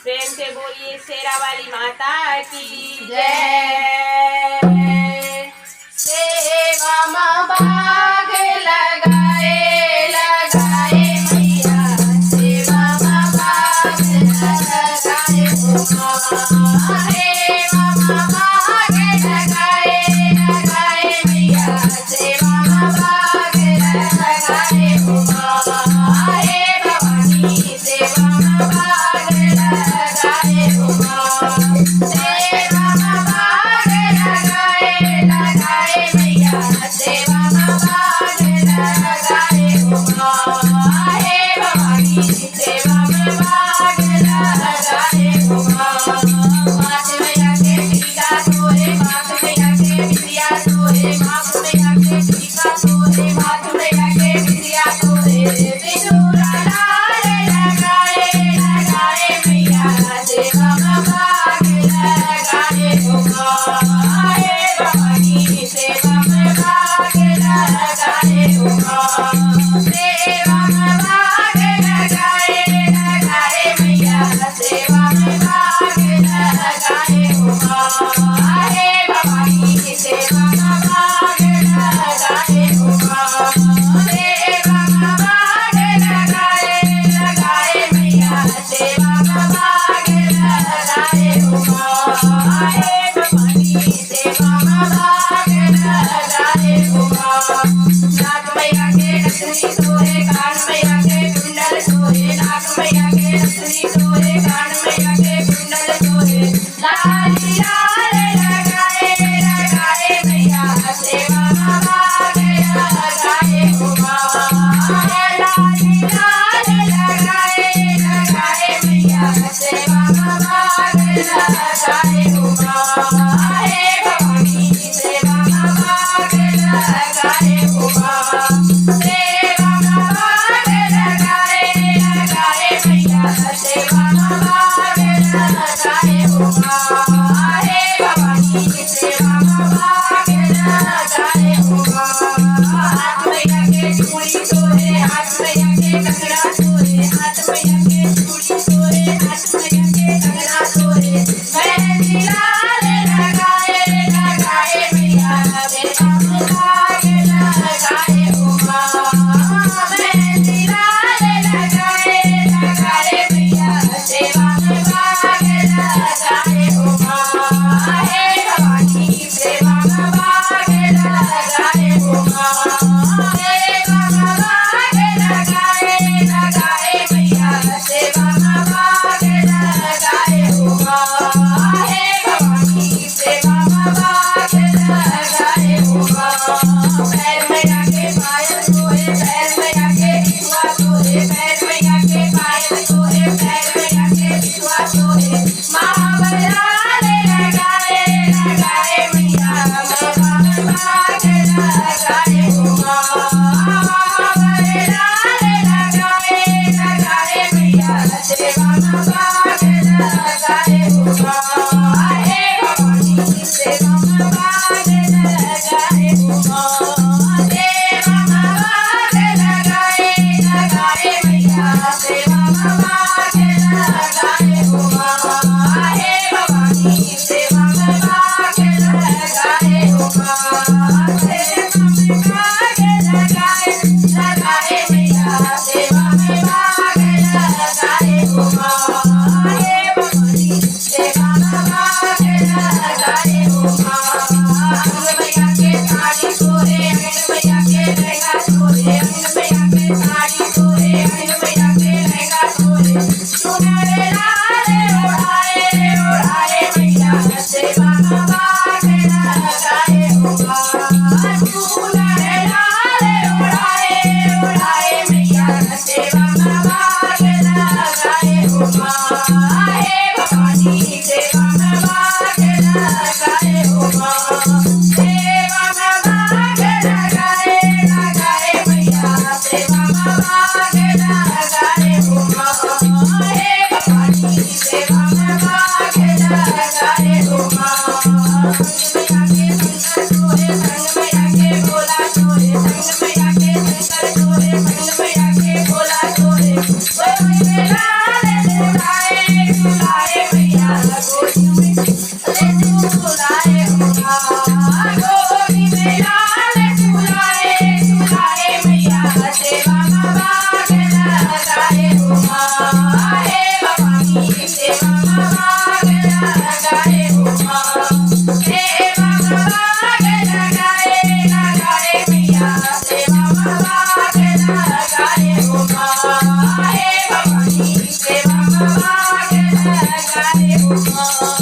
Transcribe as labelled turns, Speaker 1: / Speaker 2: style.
Speaker 1: प्रेम से बोलिए शेरा वाली माता की
Speaker 2: जय। सेवा में भाग लगाए लगाए मैया, सेवा में भाग लगाए सेवा में भाग लगाए लगाए मैया, सेवा में भाग लगाए भवानी, सेवा में भाग लगाए सेवा में भाग लगाए लगाए मैया, सेवा में भाग लगाए भवानी, सेवा में भाग लगाए मात मैया के टीका तोरे, मात मैया के विद्या तोरे, मात मैया के टीका तोरे, मात मैया के विद्या तोरे, सिंदूरा लाल लगाए लगाए मैया, सेवा में भाग लगाए भवानी, सेवा में भाग लगाए सेवा में भाग लगाए लगाए मैया, सेवा में भाग लगाए भवानी, सेवा में भाग लगाए सेवा में भाग लगाए लगाए मैया, सेवा में भाग लगाए भवानी, सेवा में भाग लगाए नाग मैया के रत्नी सोहे, कान मैया के कुंडल सोहे, नाग मैया के रत्नी सोहे, कान मैया के कुंडल सोहे, लाली लाल लगाए लगाए मैया, सेवा में भाग लगाए लाली लाल लगाए लगाए मैया, सेवा में भाग लगाए भवानी, सेवा में भाग लगाए सेवा में भाग लगाए लगाए मैया, सेवा में भाग लगाए भवानी, सेवा में भाग लगाए हाथ मैया के चूड़ी सोहे, हाथ मैया के कंगना सोहे, हाथ मैया के चूड़ी सोहे, हाथ मैया के कंगना सोहे, मेहंदी लाल लगाए लगाए मैया, सेवा में भाग लगाए मेहंदी लाल लगाए लगाए मैया, सेवा में भाग लगाए भवानी, सेवा में भाग लगाए सेवा में भाग लगाए लगाए मैया, सेवा में भाग लगाए भवानी, सेवा में भाग लगाए पैर मैया के पायल सोहे, पैर मैया के बिछुआ सोहे, पैर मैया के पायल सोहे, पैर मैया के बिछुआ सोहे, महावर लाल लगाए लगाए मैया, सेवा में भाग लगाए महावर लाल लगाए लगाए मैया, सेवा में भाग लगाए भवानी, सेवा में भाग लगाए सेवा में भाग लगाए लगाए मैया, सेवा में भाग लगाए भवानी, सेवा में भाग लगाए सेवा में भाग लगाए लगाए मैया, सेवा में भाग लगाए भवानी, सेवा में भाग लगाए अंग मैया के साड़ी सोहे, अंग मैया के लहंगा सोहे, अंग मैया के साड़ी सोहे, अंग मैया के लहंगा सोहे, चुनर लाल ओढ़ाए ओढ़ाए मैया, सेवा में भाग लगाए चुनर लाल ओढ़ाए ओढ़ाए मैया, सेवा में भाग लगाए भवानी, सेवा में भाग लगाए सेवा में भाग लगाए लगाए मैया, सेवा में भाग लगाए भवानी, सेवा में भाग लगाए मैया के शंकर सोहे, संग मैया के भोला सोहे, संग मैया के शंकर सोहे, संग मैया के भोला सोहे, लाल रे हो माँ